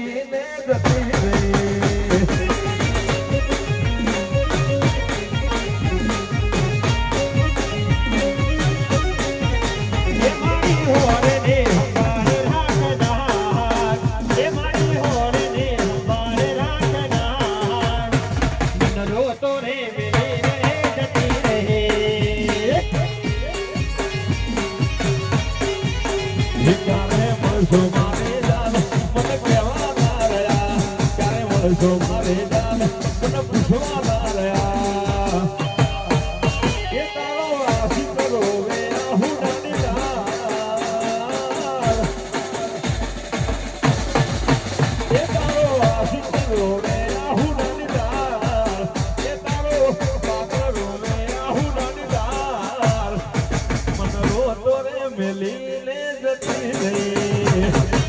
મેલીને જતી રહી મારે જાન મને પૂછવા રહ્યા એ તારો આશી કરો વે આહુડાની દાર એ તારો આશી કરો વે આહુડાની દાર એ તારો પાકરો વે આહુડાની દાર મને રોતો રે મેલીને જતી રહી